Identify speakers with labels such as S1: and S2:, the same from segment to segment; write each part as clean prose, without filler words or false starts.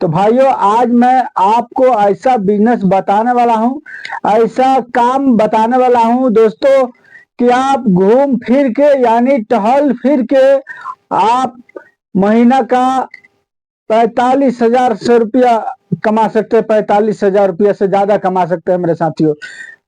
S1: तो भाइयों आज मैं आपको ऐसा बिजनेस बताने वाला हूँ, ऐसा काम बताने वाला हूँ दोस्तों कि आप घूम फिर के यानी टहल फिर के आप महीना का 45,000 से रुपया कमा सकते हैं। 45,000 रुपया से ज्यादा कमा सकते हैं मेरे साथियों।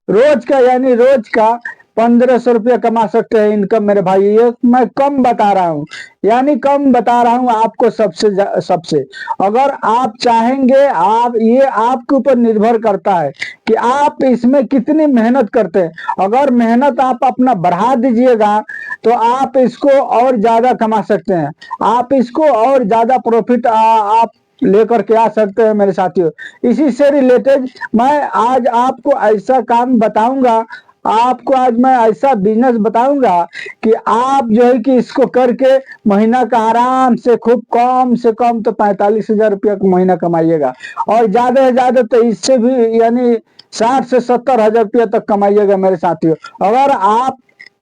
S1: रोज का यानी रोज का 1,500 रुपया कमा सकते हैं इनकम मेरे भाई। ये मैं कम बता रहा हूँ, यानी कम बता रहा हूँ आपको सबसे। अगर आप चाहेंगे, आप ये आपके ऊपर निर्भर करता है कि आप इसमें कितनी मेहनत करते हैं। अगर मेहनत आप अपना बढ़ा दीजिएगा तो आप इसको और ज्यादा कमा सकते हैं, आप इसको और ज्यादा प्रॉफिट आप लेकर के आ सकते हैं मेरे साथियों। इसी से रिलेटेड मैं आज आपको ऐसा काम बताऊंगा, आपको आज मैं ऐसा बिजनेस बताऊंगा कि आप जो है कि इसको करके महीना का आराम से खूब कम से कम तो 45,000 रुपया महीना कमाइएगा, और ज्यादा से ज्यादा तो इससे भी यानी 60 से 70,000 रुपया तक कमाइएगा मेरे साथियों। अगर आप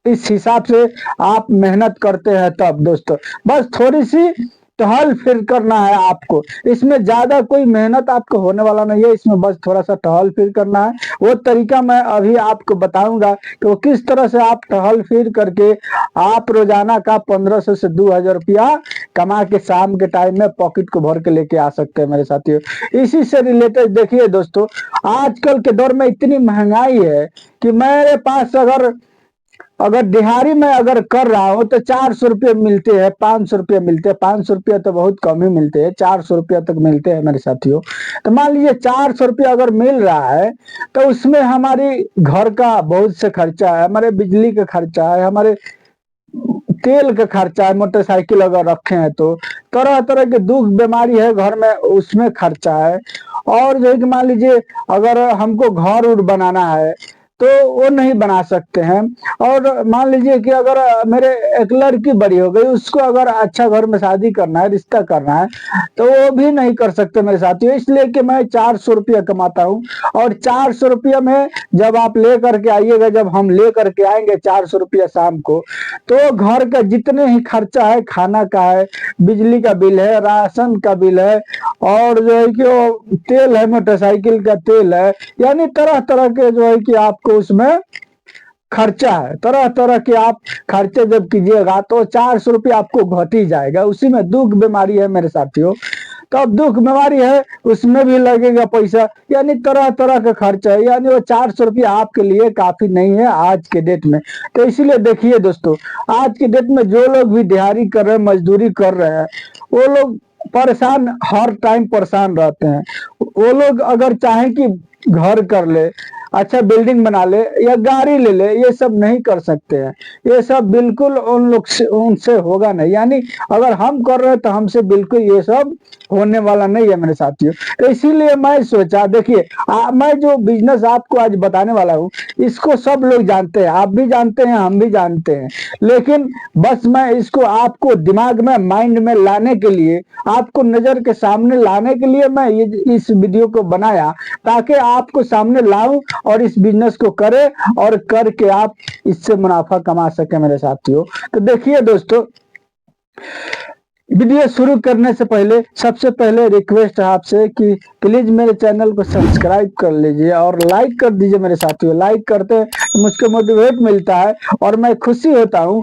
S1: इस हिसाब से आप मेहनत करते हैं तब दोस्तों, बस थोड़ी सी टहल फिर करना है आपको। इसमें ज्यादा कोई मेहनत आपको होने वाला नहीं है, इसमें बस थोड़ा सा टहल फिर करना है। वो तरीका मैं अभी आपको बताऊंगा कि वो किस तरह से आप टहल फिर करके आप रोजाना का 1,500 से 2,000 रुपया कमा के शाम के टाइम में पॉकेट को भर के लेके आ सकते हैं मेरे साथियों। इसी से रिलेटेड देखिए दोस्तों, आजकल के दौर में इतनी महंगाई है कि मेरे पास अगर दिहाड़ी में अगर कर रहा हूं तो 400 रुपये मिलते हैं, 500 रुपये मिलते हैं। 500 रुपये तो बहुत कम ही मिलते हैं, 400 रुपया तक मिलते हैं मेरे साथियों। तो मान लीजिए 400 रुपया अगर मिल रहा है तो उसमें हमारी घर का बहुत से खर्चा है, हमारे बिजली का खर्चा है, हमारे तेल का खर्चा है, मोटरसाइकिल अगर रखे हैं तो तरह तरह के दुख बीमारी है घर में, उसमें खर्चा है। और जो है कि मान लीजिए अगर हमको घर उर बनाना है तो वो नहीं बना सकते हैं। और मान लीजिए कि अगर मेरे एक लड़की बड़ी हो गई, उसको अगर अच्छा घर में शादी करना है, रिश्ता करना है, तो वो भी नहीं कर सकते मेरे साथियों। इसलिए कि मैं 400 रुपया कमाता हूँ, और 400 रुपया में जब आप ले करके आइएगा, जब हम ले करके आएंगे 400 रुपया शाम को, तो घर का जितने ही खर्चा है, खाना का है, बिजली का बिल है, राशन का बिल है, और जो है कि वो तेल है, मोटरसाइकिल का तेल है, यानी तरह तरह के जो है कि आपको उसमें खर्चा है। तरह तरह के आप खर्चे जब कीजिएगा तो 400 रुपये आपको घट ही जाएगा। उसी में दुख बीमारी है मेरे साथियों, तो अब दुख बीमारी है उसमें भी लगेगा पैसा, यानी तरह तरह का खर्चा है। यानी वो 400 रुपया आपके लिए काफी नहीं है आज के डेट में। तो इसीलिए देखिए दोस्तों, आज के डेट में जो लोग भी दिहाड़ी कर रहे हैं, मजदूरी कर रहे हैं, वो लोग परेशान, हर टाइम परेशान रहते हैं। वो लोग अगर चाहें कि घर कर ले, अच्छा बिल्डिंग बना ले या गाड़ी ले ले, ये सब नहीं कर सकते हैं। ये सब बिल्कुल उन लोग से उनसे होगा नहीं, यानी अगर हम कर रहे हैं तो हमसे बिल्कुल ये सब होने वाला नहीं है मेरे साथियों। तो इसीलिए मैं सोचा, देखिए मैं जो बिजनेस आपको आज बताने वाला हूँ, इसको सब लोग जानते हैं, आप भी जानते हैं, हम भी जानते हैं, लेकिन बस मैं इसको आपको दिमाग में, माइंड में लाने के लिए, आपको नजर के सामने लाने के लिए मैं ये इस वीडियो को बनाया, ताकि आपको सामने लाऊं और इस बिजनेस को करें और करके आप इससे मुनाफा कमा सके मेरे साथियों। तो देखिए दोस्तों, वीडियो शुरू करने से पहले सबसे पहले रिक्वेस्ट है आपसे कि प्लीज मेरे चैनल को सब्सक्राइब कर लीजिए और लाइक कर दीजिए मेरे साथियों। लाइक करते हैं तो मुझको मोटिवेट मिलता है और मैं खुशी होता हूं,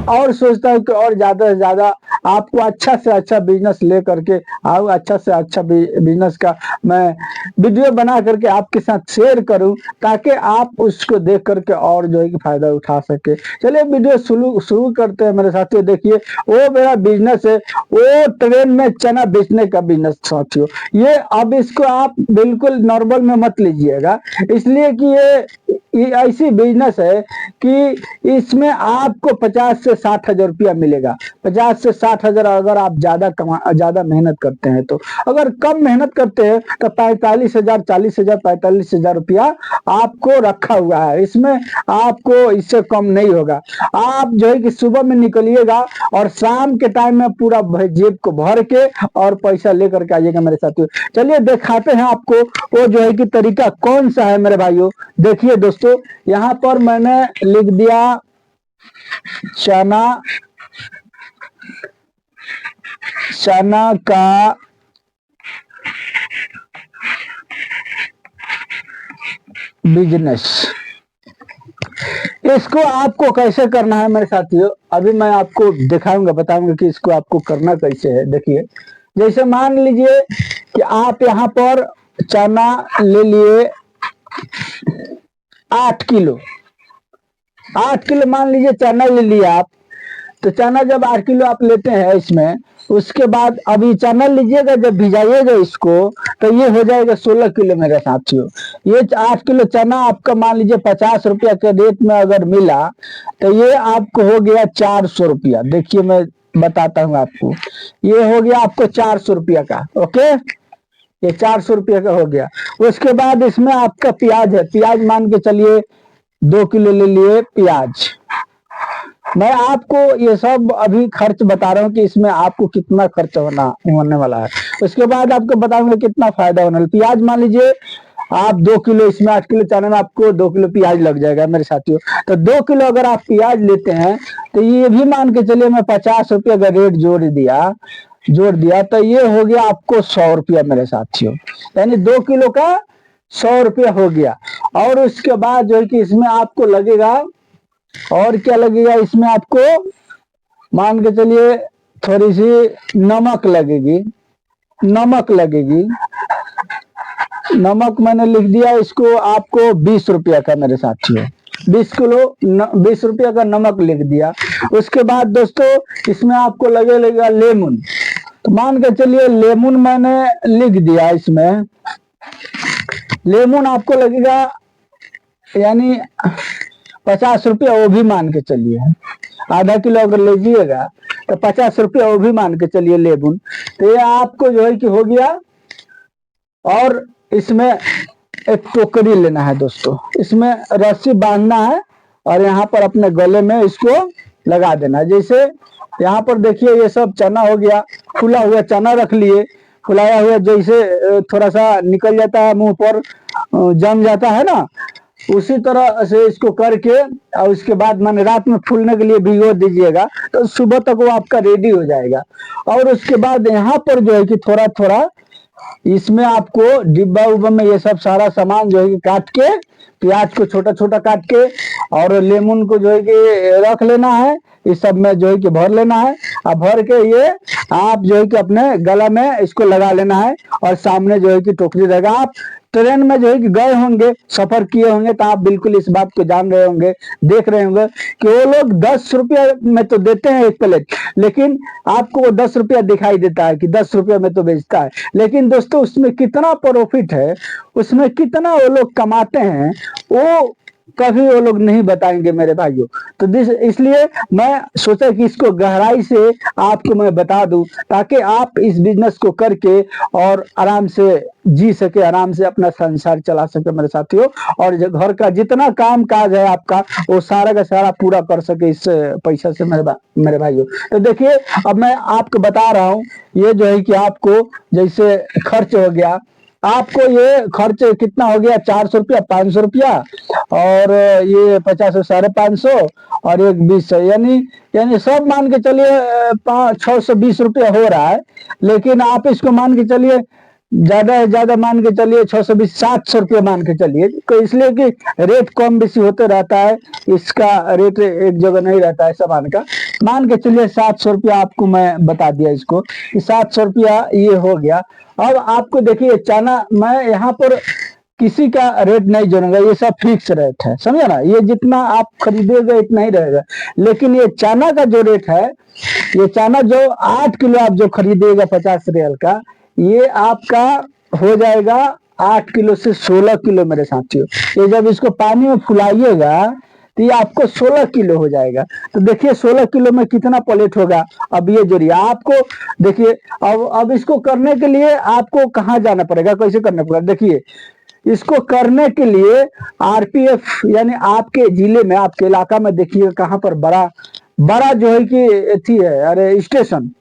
S1: और सोचता हूं कि और ज्यादा से ज्यादा आपको अच्छा से अच्छा बिजनेस ले करके आऊँ, अच्छा से अच्छा बिजनेस का मैं वीडियो बना करके आपके साथ शेयर करूं, ताकि आप उसको देख करके और जो है कि फायदा उठा सके। चलिए वीडियो शुरू करते हैं मेरे साथियों। देखिए वो मेरा बिजनेस है, वो ट्रेन में चना बेचने का बिजनेस साथियों। ये अब इसको आप बिल्कुल नॉर्मल में मत लीजिएगा, इसलिए कि ये ऐसी बिजनेस है कि इसमें आपको 50 से 60 हजार रुपया मिलेगा। 50 से 60 हजार अगर आप ज्यादा मेहनत करते हैं तो। अगर कम मेहनत करते हैं तो 45 हजार, 40 हजार, 45 हजार रुपया आपको रखा हुआ है, इसमें आपको इससे कम नहीं होगा। आप जो है कि सुबह में निकलिएगा और शाम के टाइम में पूरा जेब को भर के और पैसा लेकर के आइएगा मेरे साथियों। चलिए दिखाते हैं आपको वो जो है कि तरीका कौन सा है मेरे भाइयों। देखिए दोस्तों, यहाँ पर मैंने लिख दिया चना चना का बिजनेस। इसको आपको कैसे करना है मेरे साथियों, अभी मैं आपको दिखाऊंगा, बताऊंगा कि इसको आपको करना कैसे है। देखिए, जैसे मान लीजिए कि आप यहाँ पर चना ले लिए 8 किलो, 8 किलो मान लीजिए चना ले लिया आप। तो चना जब 8 किलो आप लेते हैं इसमें, उसके बाद अभी चना लीजिएगा, जब भिजाइएगा इसको तो ये हो जाएगा 16 किलो मेरे साथियों। ये 8 किलो चना आपका मान लीजिए 50 रुपया के रेट में अगर मिला तो ये आपको हो गया 400 रुपया। देखिए मैं बताता हूँ आपको, ये हो गया आपको 400 रुपया का। ओके, ये 400 रुपया का हो गया। उसके बाद इसमें आपका प्याज है, प्याज मान के चलिए 2 किलो ले लिए प्याज। मैं आपको ये सब अभी खर्च बता रहा हूँ कि इसमें आपको कितना खर्च होने वाला है। उसके बाद आपको बताऊंगा कितना फायदा होने वाला। प्याज मान लीजिए आप 2 किलो, इसमें 8 किलो चने में आपको 2 किलो प्याज लग जाएगा मेरे साथियों। तो 2 किलो अगर आप प्याज लेते हैं तो ये भी मान के चलिए मैं 50 रुपया का रेट जोड़ दिया तो ये हो गया आपको 100 रुपया मेरे साथियों। यानी 2 किलो का 100 रुपया हो गया। और उसके बाद जो है कि इसमें आपको लगेगा, और क्या लगेगा इसमें आपको, मान के चलिए थोड़ी सी नमक लगेगी। नमक मैंने लिख दिया इसको आपको 20 रुपया का मेरे साथियों। 20 रुपया का नमक लिख दिया। उसके बाद दोस्तों इसमें आपको लगेगा लेमन। तो मान के चलिए लेमन मैंने लिख दिया। इसमें लेमन आपको लगेगा यानी 50 रुपया, वो भी मान के चलिए। आधा किलो अगर लीजिएगा तो 50 रुपया वो भी मान के चलिए लेमन। तो ये आपको जो है कि हो गया। और इसमें एक टोकरी लेना है दोस्तों, इसमें रस्सी बांधना है और यहाँ पर अपने गले में इसको लगा देना है। जैसे यहाँ पर देखिए ये सब चना हो गया, फुला हुआ चना रख लिए, फुलाया हुआ जैसे थोड़ा सा निकल जाता है मुंह पर, जम जाता है ना, उसी तरह से इसको करके और उसके बाद मैंने रात में फूलने के लिए भिगो दीजिएगा तो सुबह तक वो आपका रेडी हो जाएगा। और उसके बाद यहाँ पर जो है कि थोड़ा थोड़ा इसमें आपको डिब्बा उब्बा में ये सब सारा सामान जो है कि काट के, प्याज को छोटा छोटा काट के और लेमन को जो है कि रख लेना है, इस सब में जो है कि भर लेना है। अब भर के ये आप जो है कि अपने गला में इसको लगा लेना है। और सामने जो है कि टोकरी रहेगा। आप ट्रेन में जो है कि गए होंगे, सफर किए होंगे तो आप बिल्कुल इस बात को जान रहे होंगे, देख रहे होंगे कि वो लोग 10 रुपया में तो देते हैं एक प्लेट, लेकिन आपको वो 10 रुपया दिखाई देता है कि 10 रुपया में तो बेचता है। लेकिन दोस्तों उसमें कितना प्रॉफिट है, उसमें कितना वो लोग कमाते हैं, वो कभी वो लोग नहीं बताएंगे मेरे भाइयों। तो इसलिए मैं सोचा कि इसको गहराई से आपको मैं बता दूं ताकि आप इस बिजनेस को करके और आराम से जी सके, आराम से अपना संसार चला सके मेरे साथियों। और घर का जितना काम काज है आपका वो सारा का सारा पूरा कर सके इस पैसा से मेरे भाइयों। तो देखिए अब मैं आपको बता रहा हूँ, ये जो है कि आपको जैसे खर्च हो गया, आपको ये खर्च कितना हो गया, 400 रुपया, 500 रुपया और ये 50, 550 और एक 20, यानी सब मान के चलिए 620 रुपया हो रहा है। लेकिन आप इसको मान के चलिए ज्यादा से ज्यादा मान के चलिए 620, 700 रुपया मान के चलिए। तो इसलिए कि रेट कम बेसी होते रहता है, इसका रेट एक जगह नहीं रहता है सामान का। मान के चलिए 700 रुपया आपको मैं बता दिया इसको कि 700 रुपया ये हो गया। अब आपको देखिए चना मैं यहाँ पर किसी का रेट नहीं जोड़ूंगा, ये सब फिक्स रेट है, समझे ना। ये जितना आप खरीदेगा इतना ही रहेगा। लेकिन ये चना का जो रेट है, ये चना जो 8 किलो आप जो खरीदेगा 50 रियल का, ये आपका हो जाएगा 8 किलो से 16 किलो मेरे साथियों। ये जब इसको पानी में फुलाइएगा तो ये आपको 16 किलो हो जाएगा। तो देखिए 16 किलो में कितना प्लेट होगा। अब ये जोड़िए आपको, देखिए अब इसको करने के लिए आपको कहाँ जाना पड़ेगा, कैसे करना पड़ेगा। देखिए इसको करने के लिए आरपीएफ यानी आपके जिले में, आपके इलाका में देखिए कहाँ पर बड़ा बड़ा जो है कि थी है, अरे स्टेशन,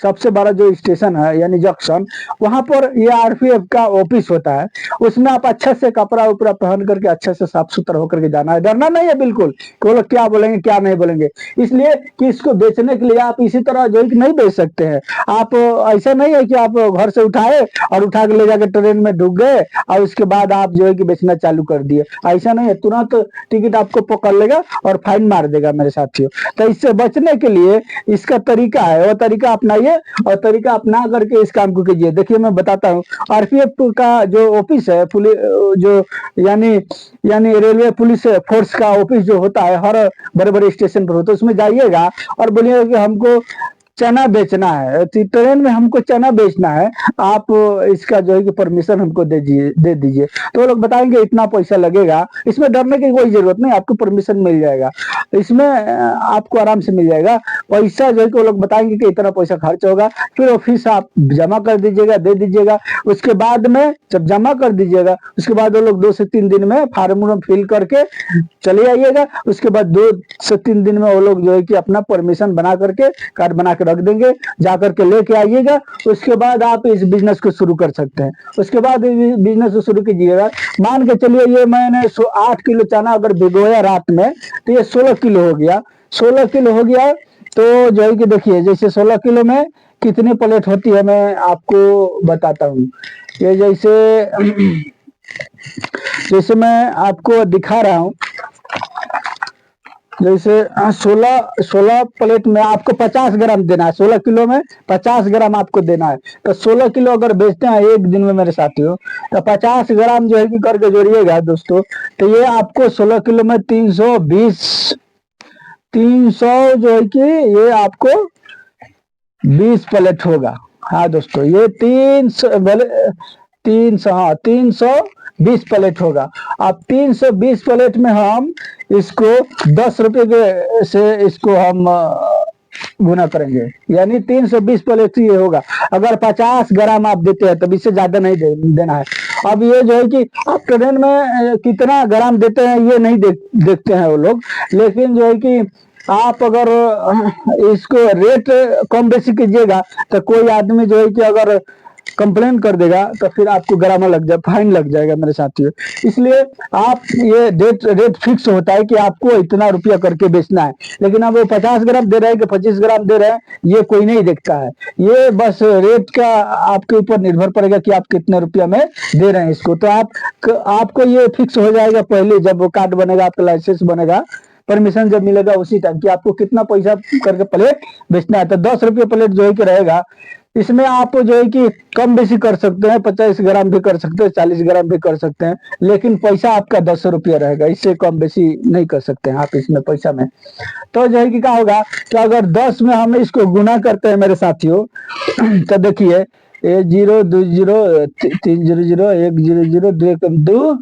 S1: सबसे बड़ा जो स्टेशन है यानी जंक्शन, वहां पर ये आरपीएफ का ऑफिस होता है। उसमें आप अच्छे से कपड़ा उपड़ा पहन करके अच्छे से साफ सुथरा होकर के जाना है, डरना नहीं है बिल्कुल कि वो लोग क्या बोलेंगे क्या नहीं बोलेंगे। इसलिए कि इसको बेचने के लिए आप इसी तरह जो है कि नहीं बेच सकते हैं आप। ऐसा नहीं है कि आप घर से उठाए और उठा के ले जाके ट्रेन में ढुक गए और उसके बाद आप जो है कि बेचना चालू कर दिए। ऐसा नहीं है, तुरंत टिकट आपको पकड़ लेगा और फाइन मार देगा मेरे साथियों। तो इससे बचने के लिए इसका तरीका है, वो तरीका अपनाइए और तरीका अपना करके इस काम को कीजिए। देखिए मैं बताता हूँ, आरपीएफ का जो ऑफिस है, पुलिस जो यानी यानी रेलवे पुलिस फोर्स का ऑफिस जो होता है हर बड़े बड़े स्टेशन पर होता है, उसमें जाइएगा और बोलिएगा कि हमको चना बेचना है, ट्रेन में हमको चना बेचना है, आप इसका जो है कि परमिशन हमको दे दीजिए। तो वो लोग बताएंगे इतना पैसा लगेगा। इसमें डरने की कोई जरूरत नहीं, आपको परमिशन मिल जाएगा, इसमें आपको आराम से मिल जाएगा। पैसा जो है कि वो लोग बताएंगे कि इतना पैसा खर्च होगा, फिर वो फीस आप जमा कर दीजिएगा, दे दीजिएगा। उसके बाद में जब जमा कर दीजिएगा उसके बाद वो लोग 2 से 3 दिन में फार्म फिल करके चले आइएगा। उसके बाद 2 से 3 दिन में वो लोग जो है कि अपना परमिशन बना करके कार्ड बना रख देंगे, जाकर के लेके आइएगा। उसके बाद आप इस बिजनेस को शुरू कर सकते हैं। उसके बाद बिजनेस को शुरू कीजिएगा। मान के चलिए ये मैंने 8 किलो चना अगर भिगोया रात में तो ये 16 किलो हो गया। 16 किलो हो गया तो जो है कि देखिए जैसे 16 किलो में कितनी प्लेट होती है मैं आपको बताता हूँ। ये जैसे जैसे मैं आपको दिखा रहा हूँ, जैसे 16 प्लेट में आपको 50 ग्राम देना है। 16 किलो में 50 ग्राम आपको देना है। तो 16 किलो अगर बेचते हैं एक दिन में मेरे साथियों, तो 50 ग्राम जो है कि करके जोड़िएगा दोस्तों, तो ये आपको 16 किलो में 300 जो है कि ये आपको 20 प्लेट होगा। हाँ दोस्तों, ये 320 प्लेट होगा। अब 320 प्लेट में हम इसको 10 रुपए के से इसको हम गुना करेंगे, यानी 320 प्लेट ये होगा। अगर 50 ग्राम आप देते हैं तब इससे ज्यादा नहीं देना है। अब ये जो है कि आप ट्रेन में कितना ग्राम देते हैं ये नहीं देखते हैं वो लोग, लेकिन जो है कि आप अगर इसको रेट कम बेसी कीजिएगा तो कोई आदमी जो है कि अगर कंप्लेन कर देगा तो फिर आपको ग्रामा लग जाए, फाइन लग जाएगा मेरे साथियों। इसलिए आप ये रेट फिक्स होता है कि आपको इतना रुपया करके बेचना है, लेकिन अब वो 50 ग्राम दे रहे हैं कि 25 ग्राम दे रहे हैं ये कोई नहीं देखता है। ये बस रेट का आपके ऊपर निर्भर पड़ेगा कि आप कितने रुपया में दे रहे हैं इसको। तो आपको ये फिक्स हो जाएगा पहले जब वो कार्ड बनेगा, आपका लाइसेंस बनेगा, परमिशन जब मिलेगा उसी टाइम कि आपको कितना पैसा करके प्लेट बेचना है। तो 10 रुपये प्लेट जो है कि रहेगा। इसमें आप जो है कि कम बेसी कर सकते हैं, 50 ग्राम भी कर सकते हैं, 40 ग्राम भी कर सकते हैं, लेकिन पैसा आपका 10 रुपया रहेगा, इससे कम बेसी नहीं कर सकते हैं आप इसमें पैसा में। तो जो है कि क्या होगा कि अगर 10 में हम इसको गुना करते हैं मेरे साथियों, तो देखिए 1 0 2 0 3 0 0 1 0 0 2 एकम 2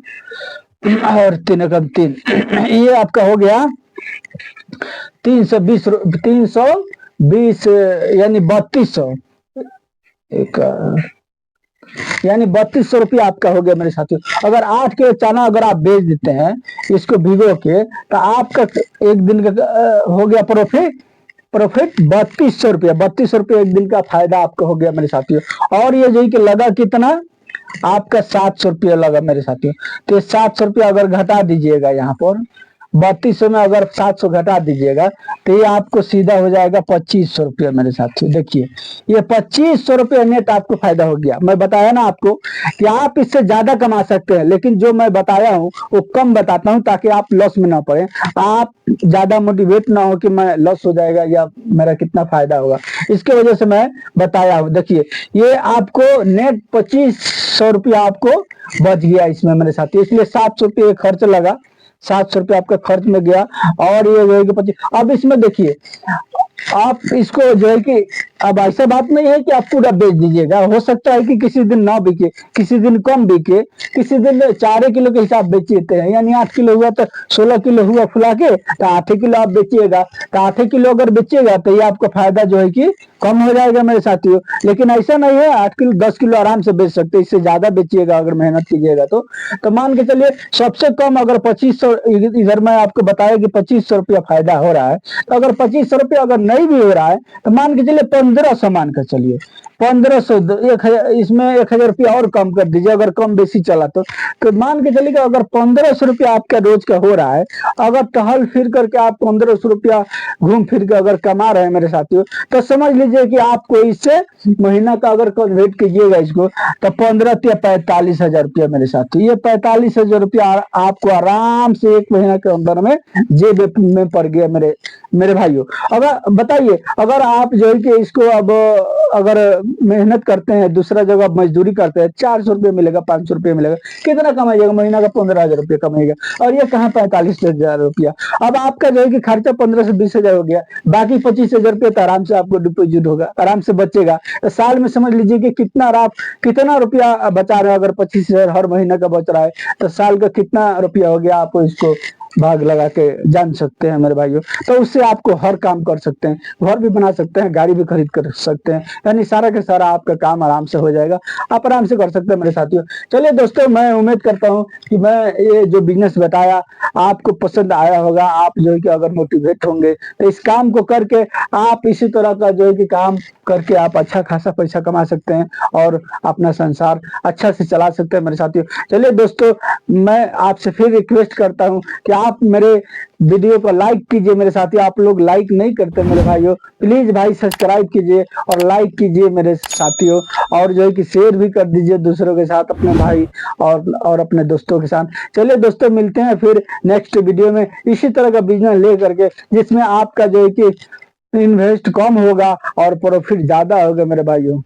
S1: और 3 एकम 3, ये आपका हो गया 320 यानी 3200 एक यानी 3200 रुपया आपका हो गया मेरे साथियों। अगर 8 किलो चना अगर आप बेच देते हैं इसको भिगो के, तो आपका एक दिन का हो गया प्रॉफिट 3200 रुपया। 3200 रुपया एक दिन का फायदा आपका हो गया मेरे साथियों। और ये जो कि लगा कितना आपका 700 रुपया लगा मेरे साथियों। तो 700 रुपया अगर घटा दीजिएगा यहाँ पर 3200 में अगर 700 घटा दीजिएगा तो ये आपको सीधा हो जाएगा 2500 रुपया मेरे साथियों। देखिए ये 2500 रुपया नेट आपको फायदा हो गया। मैं बताया ना आपको कि आप इससे ज्यादा कमा सकते हैं, लेकिन जो मैं बताया हूँ वो कम बताता हूँ ताकि आप लॉस में ना पड़े, आप ज्यादा मोटिवेट ना हो कि मैं लॉस हो जाएगा या मेरा कितना फायदा होगा, इसके वजह से मैं बताया हूँ। देखिए ये आपको नेट 2500 रुपया आपको बच गया इसमें मेरे साथियों। इसलिए 700 रुपये खर्च लगा, 700 रुपये आपका खर्च में गया। और ये जो है कि 25, अब इसमें देखिए आप इसको जो है कि अब ऐसा बात नहीं है कि आप पूरा बेच दीजिएगा। हो सकता है कि किसी दिन ना बिके, किसी दिन कम बिके, किसी दिन 4 किलो के हिसाब बेचते हैं, यानी 8 किलो हुआ तो 16 किलो हुआ फुला के तो 8 किलो आप बेचिएगा। तो 8 किलो अगर बेचिएगा तो ये आपका फायदा जो है कि कम हो जाएगा मेरे साथियों। लेकिन ऐसा नहीं है, 8 किलो 10 किलो आराम से बेच सकते, इससे ज्यादा बेचिएगा अगर मेहनत कीजिएगा तो मान के चलिए सबसे कम अगर 2500, इधर मैं आपको बताया कि 2500 रुपया फायदा हो रहा है, तो अगर 2500 रुपया अगर नहीं भी हो रहा है तो मान के चलिए 1500 मान कर चलिए, 1500, 1000, इसमें 1000 रुपया और कम कर दीजिए अगर कम बेसी चला तो मान के चलिए अगर 1500 रुपया आपका रोज का हो रहा है, अगर टहल फिर करके आप 1500 रुपया घूम फिर के अगर कमा रहे हैं मेरे साथियों, तो समझ लीजिए कि आपको इससे महीना का अगर कन्वर्ट कीजिएगा इसको तो 15 या 45 हजार रुपया मेरे साथियों, ये 45 हजार रुपया आपको आराम से एक महीना के अंदर में जेब में पड़ गया मेरे मेरे भाइयों। अगर बताइए, अगर आप जो है कि इसको अब अगर मेहनत करते हैं, दूसरा जगह मजदूरी करते हैं, 400 रुपये मिलेगा, 500 रुपये मिलेगा, कितना कमाइएगा? महीना का 15 हजार रुपये कमाएगा, और ये कहाँ 45 हजार रुपया। अब आपका जो है कि खर्चा 15 से 20 हजार हो गया, बाकी 25 हजार रुपये तो आराम से आपको डिपोजिट होगा, आराम से बचेगा। तो साल में समझ लीजिए कि कितना रुपया बचा रहे हैं। अगर 25 हजार हर महीने का बच रहा है तो साल का कितना रुपया हो गया, आप इसको भाग लगा के जान सकते हैं मेरे भाइयों। तो उससे आपको हर काम कर सकते हैं, घर भी बना सकते हैं, गाड़ी भी खरीद कर सकते हैं, यानी सारा के सारा आपका काम आराम से हो जाएगा, आप आराम से कर सकते हैं मेरे साथियों। चलिए दोस्तों, मैं उम्मीद करता हूं कि मैं ये जो बिजनेस बताया आपको पसंद आया होगा। आप जो है कि अगर मोटिवेट होंगे तो इस काम को करके आप इसी तरह का जो है कि काम करके आप अच्छा खासा पैसा कमा सकते हैं और अपना संसार अच्छा से चला सकते हैं मेरे साथियों। चलिए दोस्तों, मैं आपसे फिर रिक्वेस्ट करता हूं कि आप मेरे वीडियो को लाइक कीजिए मेरे साथियों। आप लोग लाइक नहीं करते मेरे भाइयों, प्लीज भाई सब्सक्राइब कीजिए और लाइक कीजिए मेरे साथियों, और जो है कि शेयर भी कर दीजिए दूसरों के साथ, अपने भाई और अपने दोस्तों के साथ। चलिए दोस्तों, मिलते हैं फिर नेक्स्ट वीडियो में इसी तरह का बिजनेस ले करके, जिसमें आपका जो है कि इन्वेस्ट कम होगा और प्रॉफिट ज्यादा होगा मेरे भाइयों।